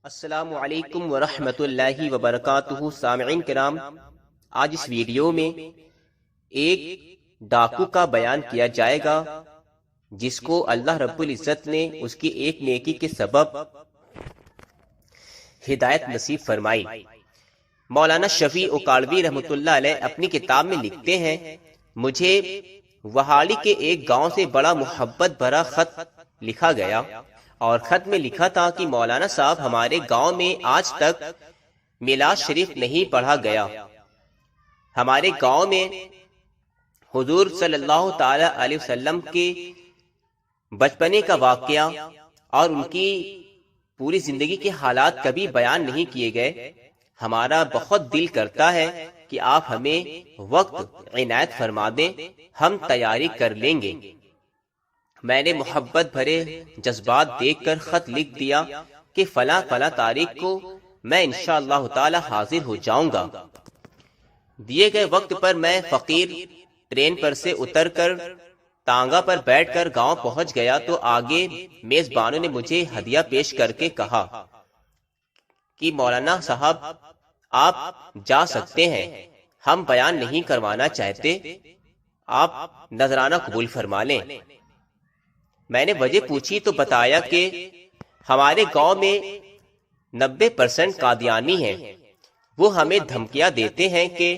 السلام علیکم ورحمۃ اللہ وبرکاتہ۔ سامعین کرام، آج اس ویڈیو میں ایک ڈاکو کا بیان کیا جائے گا جس کو اللہ رب العزت نے اس کی ایک نیکی کے سبب ہدایت نصیب فرمائی۔ مولانا شفیع اکاڑوی رحمۃ اللہ علیہ اپنی کتاب میں لکھتے ہیں، مجھے وہاڑی کے ایک گاؤں سے بڑا محبت بھرا خط لکھا گیا اور خط میں لکھا تھا کہ مولانا صاحب ہمارے گاؤں میں آج تک میلاد شریف نہیں پڑھا گیا۔ ہمارے گاؤں میں حضور صلی اللہ تعالی علیہ وسلم کے بچپنے کا واقعہ اور ان کی پوری زندگی کے حالات کبھی بیان نہیں کیے گئے۔ ہمارا بہت دل کرتا ہے کہ آپ ہمیں وقت عنایت فرما دیں، ہم تیاری کر لیں گے۔ میں نے محبت بھرے جذبات دیکھ کر خط لکھ دیا کہ فلاں فلاں تاریخ کو میں انشاءاللہ تعالی حاضر ہو جاؤں گا۔ دیے گئے وقت پر میں فقیر ٹرین پر سے اتر کر تانگا پر بیٹھ کر گاؤں پہنچ گیا تو آگے میزبانوں نے مجھے ہدیہ پیش کر کے کہا کہ مولانا صاحب آپ جا سکتے ہیں، ہم بیان نہیں کروانا چاہتے، آپ نذرانہ قبول فرما لیں۔ میں نے وجہ پوچھی تو بتایا کہ ہمارے گاؤں میں 90% قادیانی ہیں، وہ ہمیں دھمکیاں دیتے ہیں کہ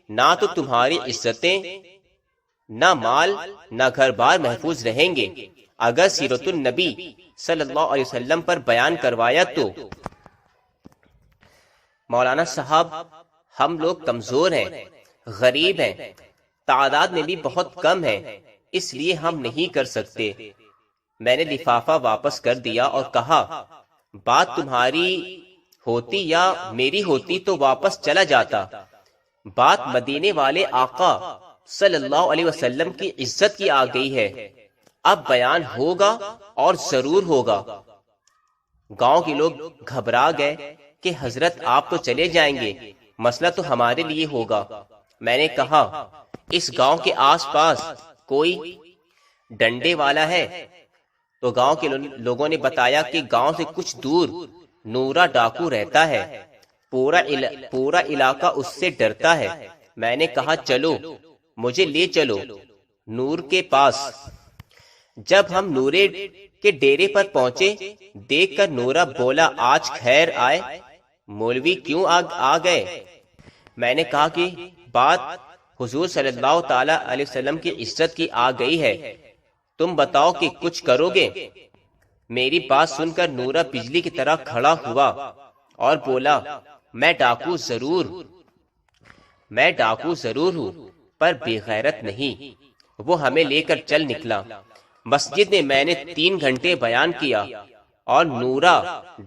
نہ تو تمہاری عزتیں، نہ مال، نہ گھر بار محفوظ رہیں گے اگر سیرت النبی صلی اللہ علیہ وسلم پر بیان کروایا تو۔ مولانا صاحب ہم لوگ کمزور ہیں، غریب ہیں، تعداد میں بھی بہت کم ہیں، اس لیے ہم نہیں کر سکتے۔ میں نے لفافہ واپس کر دیا اور کہا بات تمہاری ہوتی یا میری ہوتی تو واپس چلا جاتا، بات مدینے والے آقا صلی اللہ علیہ وسلم کی عزت کی آ گئی ہے، اب بیان ہوگا اور ضرور ہوگا۔ گاؤں کے لوگ گھبرا گئے کہ حضرت آپ تو چلے جائیں گے، مسئلہ تو ہمارے لیے ہوگا۔ میں نے کہا اس گاؤں کے آس پاس کوئی ڈنڈے والا ہے؟ تو گاؤں کے لوگوں نے بتایا کہ گاؤں سے کچھ دور نورا ڈاکو رہتا ہے، پورا علاقہ اس سے ڈرتا ہے۔ میں نے کہا چلو مجھے لے چلو نور کے پاس۔ جب ہم نورے کے ڈیرے پر پہنچے دیکھ کر نورا بولا آج خیر آئے، مولوی کیوں آ گئے؟ میں نے کہا کہ بات حضور صلی اللہ تعالی علیہ وسلم کی عزت کی آ گئی ہے، تم بتاؤ کہ کچھ کرو گے؟ میری بات سن کر نورا بجلی کی طرح کھڑا ہوا اور بولا میں ڈاکو ضرور ہوں پر بے غیرت نہیں۔ وہ ہمیں لے کر چل نکلا۔ مسجد میں میں نے 3 گھنٹے بیان کیا اور نورا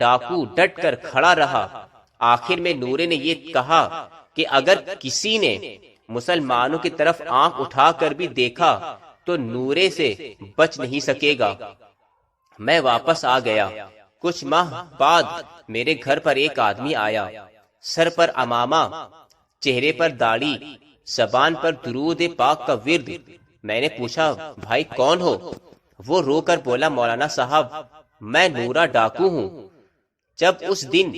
ڈاکو ڈٹ کر کھڑا رہا۔ آخر میں نورے نے یہ کہا کہ اگر کسی نے مسلمانوں کی طرف آنکھ اٹھا کر بھی دیکھا تو نورے سے بچ نہیں سکے گا۔ میں واپس آ گیا۔ کچھ ماہ بعد میرے گھر پر ایک آدمی آیا، سر پر عمامہ، چہرے پر داڑھی، زبان پر درود پاک کا ورد۔ میں نے پوچھا بھائی کون ہو؟ وہ رو کر بولا مولانا صاحب میں نورا ڈاکو ہوں۔ جب اس دن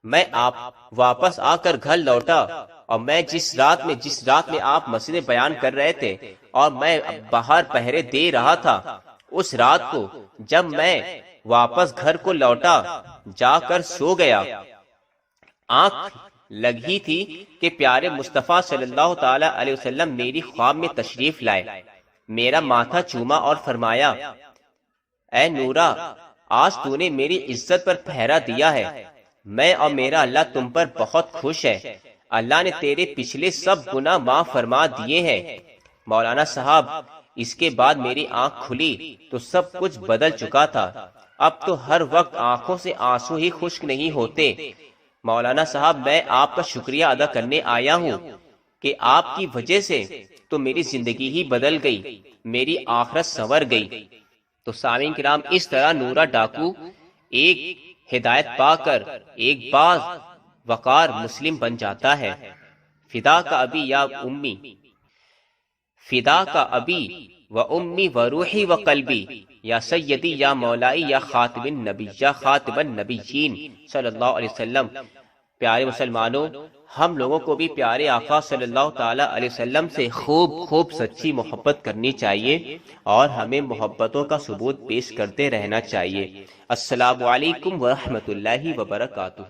میں واپس آ کر گھر لوٹا اور میں جس رات میں آپ مسجد بیان کر رہے تھے اور میں باہر پہرے دے رہا تھا، اس رات کو جب میں واپس گھر کو لوٹا جا کر سو گیا، آنکھ لگی تھی کہ پیارے مصطفیٰ صلی اللہ تعالی علیہ وسلم میری خواب میں تشریف لائے، میرا ماتھا چوما اور فرمایا اے نورا آج تو نے میری عزت پر پہرا دیا ہے، میں اور میرا اللہ تم پر بہت خوش ہے، اللہ نے تیرے پچھلے سب گناہ معاف فرما دیے ہیں۔ مولانا صاحب اس کے بعد میری آنکھ کھلی تو سب کچھ بدل چکا تھا، اب تو ہر وقت آنکھوں سے آنسو ہی خشک نہیں ہوتے۔ مولانا صاحب میں آپ کا شکریہ ادا کرنے آیا ہوں کہ آپ کی وجہ سے تو میری زندگی ہی بدل گئی، میری آخرت سنور گئی۔ تو سامعین کرام اس طرح نورا ڈاکو ایک ہدایت پا کر ایک باز وقار مسلم بن جاتا ہے۔ فدا کا ابی یا امی، فدا کا ابی و امی و روحی و قلبی یا سیدی یا مولائی یا خاتم النبی یا خاتم النبیین صلی اللہ علیہ وسلم۔ پیارے مسلمانوں، ہم لوگوں کو بھی پیارے آقا صلی اللہ تعالی علیہ وسلم سے خوب سچی محبت کرنی چاہیے اور ہمیں محبتوں کا ثبوت پیش کرتے رہنا چاہیے۔ السلام علیکم ورحمۃ اللہ وبرکاتہ۔